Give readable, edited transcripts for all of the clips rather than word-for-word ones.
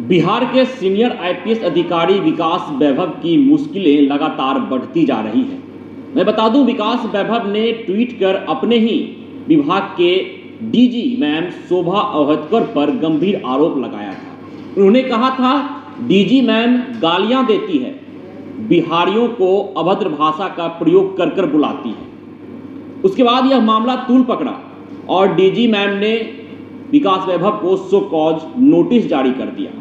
बिहार के senior IPS अधिकारी विकास वैभव की मुश्किलें लगातार बढ़ती जा रही हैं। मैं बता दूं, विकास वैभव ने ट्वीट कर अपने ही विभाग के डीजी मैम शोभा अवहतकर पर गंभीर आरोप लगाया था। उन्होंने कहा था, डीजी मैम गालियां देती है, बिहारियों को अभद्र भाषा का प्रयोग कर कर बुलाती है। उसके बाद यह मामला तूल पकड़ा और डीजी मैम ने विकास वैभव को शो कॉज नोटिस जारी कर दिया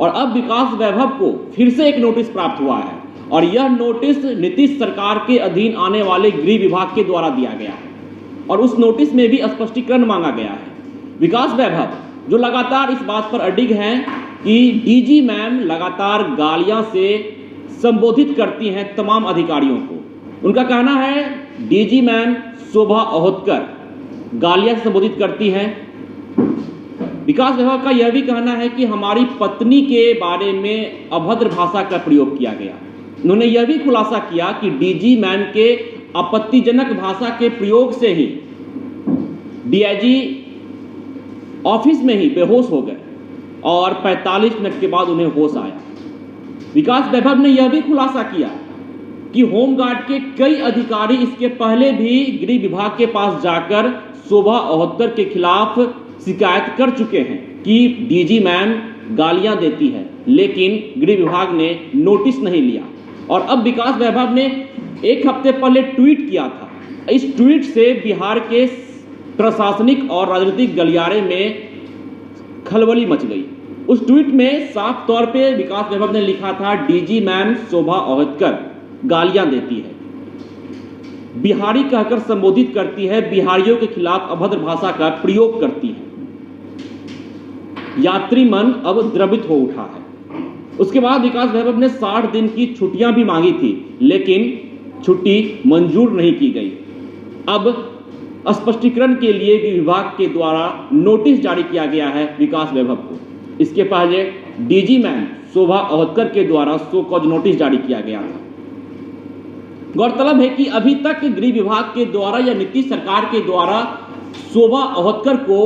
और अब विकास वैभव को फिर से एक नोटिस प्राप्त हुआ है और यह नोटिस नीतीश सरकार के अधीन आने वाले गृह विभाग के द्वारा दिया गया है और उस नोटिस में भी स्पष्टीकरण मांगा गया है। विकास वैभव जो लगातार इस बात पर अडिग हैं कि डीजी मैम लगातार गालियां से संबोधित करती हैं तमाम अधिकारियों को। उनका कहना है, डीजी मैम शोभा अवहतकर गालियां से संबोधित करती हैं। विकास वैभव का यह भी कहना है कि हमारी पत्नी के बारे में अभद्र भाषा का प्रयोग किया गया। उन्होंने यह भी खुलासा किया कि डीजी मैम के आपत्तिजनक भाषा के प्रयोग से ही डीआईजी ऑफिस में ही बेहोश हो गए और 45 मिनट के बाद उन्हें होश आया। विकास वैभव ने यह भी खुलासा किया कि होमगार्ड के कई अधिकारी इसके पहले भी गृह विभाग के पास जाकर शोभा अवहतकर के खिलाफ शिकायत कर चुके हैं कि डीजी मैम गालियां देती है, लेकिन गृह विभाग ने नोटिस नहीं लिया। और अब विकास वैभव ने एक हफ्ते पहले ट्वीट किया था। इस ट्वीट से बिहार के प्रशासनिक और राजनीतिक गलियारे में खलबली मच गई। उस ट्वीट में साफ तौर पे विकास वैभव ने लिखा था, डीजी मैम शोभा अवहतकर गालियां देती है, बिहारी कहकर संबोधित करती है, बिहारियों के खिलाफ अभद्र भाषा का प्रयोग करती है। यात्री मन अब द्रवित हो उठा है। उसके बाद विकास वैभव ने 60 दिन की छुट्टियां भी मांगी थी, लेकिन छुट्टी मंजूर नहीं की गई। अब स्पष्टीकरण के लिए विभाग के द्वारा नोटिस जारी किया गया है विकास वैभव को। इसके पहले डीजी मैम शोभा अवहतकर के द्वारा शो कॉज नोटिस जारी किया गया था। गौरतलब है कि अभी तक गृह विभाग के द्वारा या नीतीश सरकार के द्वारा शोभा अवहतकर को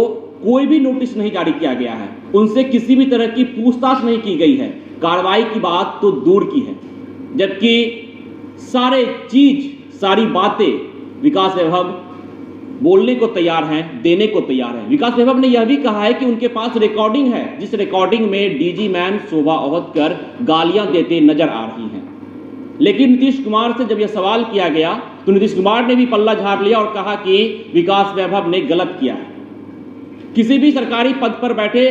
कोई भी नोटिस नहीं जारी किया गया है। उनसे किसी भी तरह की पूछताछ नहीं की गई है। कार्रवाई की बात तो दूर की है, जबकि सारी बातें विकास वैभव बोलने को तैयार हैं, देने को तैयार हैं। विकास वैभव ने यह भी कहा है कि उनके पास रिकॉर्डिंग है, जिस रिकॉर्डिंग में डीजी मैम शोभा अवहतकर गालियां देते नजर आ रही हैं। लेकिन नीतीश कुमार से जब यह सवाल किया गया तो नीतीश कुमार ने भी पल्ला झाड़ लिया और कहा कि विकास वैभव ने गलत किया है। किसी भी सरकारी पद पर बैठे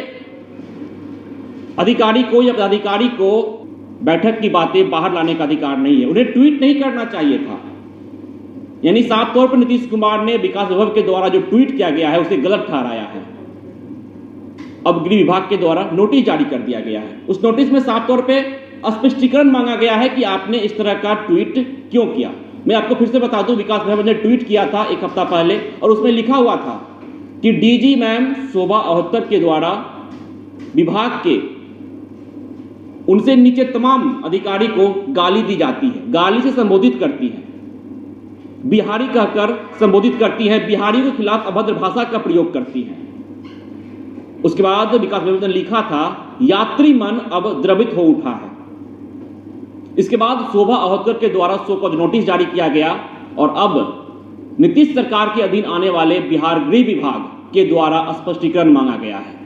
अधिकारी को या पदाधिकारी को बैठक की बातें बाहर लाने का अधिकार नहीं है। उन्हें ट्वीट नहीं करना चाहिए था। यानी साफ तौर पर नीतीश कुमार ने विकास वैभव के द्वारा जो ट्वीट किया गया है उसे गलत ठहराया है। अब गृह विभाग के द्वारा नोटिस जारी कर दिया गया है। उस नोटिस में साफ तौर पर स्पष्टीकरण मांगा गया है कि आपने इस तरह का ट्वीट क्यों किया। मैं आपको फिर से बता दूं, विकास वैभव ने ट्वीट किया था एक हफ्ता पहले और उसमें लिखा हुआ था कि डीजी मैम शोभा अवहतकर के द्वारा विभाग के उनसे नीचे तमाम अधिकारी को गाली दी जाती है, गाली से संबोधित करती है, बिहारी कहकर संबोधित करती है, बिहारियों के खिलाफ अभद्र भाषा का प्रयोग करती है। उसके बाद विकास वैभव ने लिखा था, यात्री मन अब द्रवित हो उठा है। इसके बाद शोभा अवहतकर के द्वारा शो कॉज नोटिस जारी किया गया और अब नीतीश सरकार के अधीन आने वाले बिहार गृह विभाग के द्वारा स्पष्टीकरण मांगा गया है।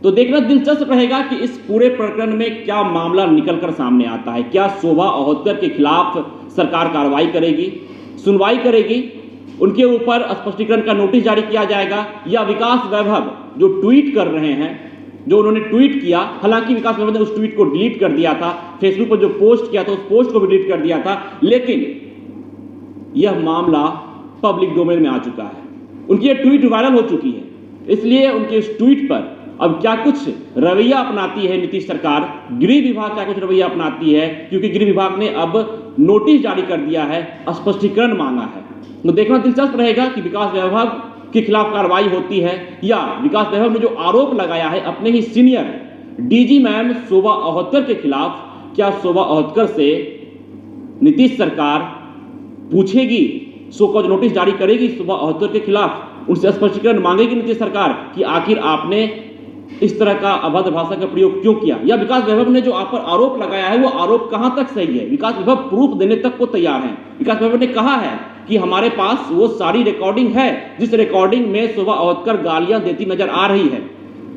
तो देखना दिलचस्प रहेगा कि इस पूरे प्रकरण में क्या मामला निकलकर सामने आता है। क्या शोभा अवहतकर के खिलाफ सरकार कार्रवाई करेगी, सुनवाई करेगी, उनके ऊपर स्पष्टीकरण का नोटिस जारी किया जाएगा, या विकास वैभव जो ट्वीट कर रहे हैं, जो उन्होंने ट्वीट किया, हालांकि विकास वैभव ने उस ट्वीट को डिलीट कर दिया था, फेसबुक पर जो पोस्ट किया था उस पोस्ट को भी डिलीट कर दिया था, लेकिन यह मामला पब्लिक डोमेन में आ चुका है। उनकी यह ट्वीट वायरल हो चुकी है, इसलिए उनके इस ट्वीट पर अब क्या कुछ रवैया अपनाती है नीतीश सरकार, गृह विभाग क्या कुछ रवैया अपनाती है, क्योंकि गृह विभाग ने अब नोटिस जारी कर दिया है, स्पष्टीकरण मांगा है। तो देखना दिलचस्प रहेगा कि विकास वैभव के खिलाफ कार्रवाई होती है या विकास वैभव ने जो आरोप लगाया है अपने ही सीनियर डीजी मैम शोभा अवहतकर के खिलाफ, क्या शोभा अवहतकर से नीतीश सरकार पूछेगी, शो कॉज नोटिस जारी करेगी शोभा अवहतकर के खिलाफ, उनसे स्पष्टीकरण मांगेगी नीतीश सरकार कि आखिर आपने इस तरह का अभद्र भाषा का प्रयोग क्यों किया, या विकास वैभव ने जो आप पर आरोप लगाया है वो आरोप कहां तक सही है। विकास वैभव प्रूफ देने तक को तैयार हैं। विकास वैभव ने कहा है कि हमारे पास वो सारी रिकॉर्डिंग है जिस रिकॉर्डिंग में शोभा अवतकर गालियां देती नजर आ रही है।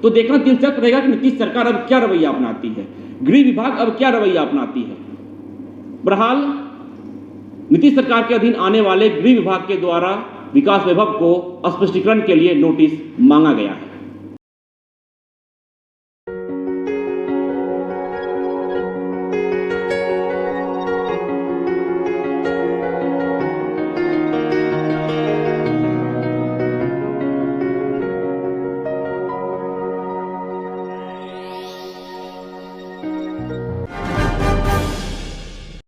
तो देखना दिलचस्प रहेगा कि नीतीश सरकार अब क्या रवैया अपनाती है, गृह विभाग अब क्या रवैया अपनाती है। बहरहाल नीतीश सरकार के अधीन आने वाले गृह विभाग के द्वारा विकास वैभव को स्पष्टीकरण के लिए नोटिस मांगा गया है।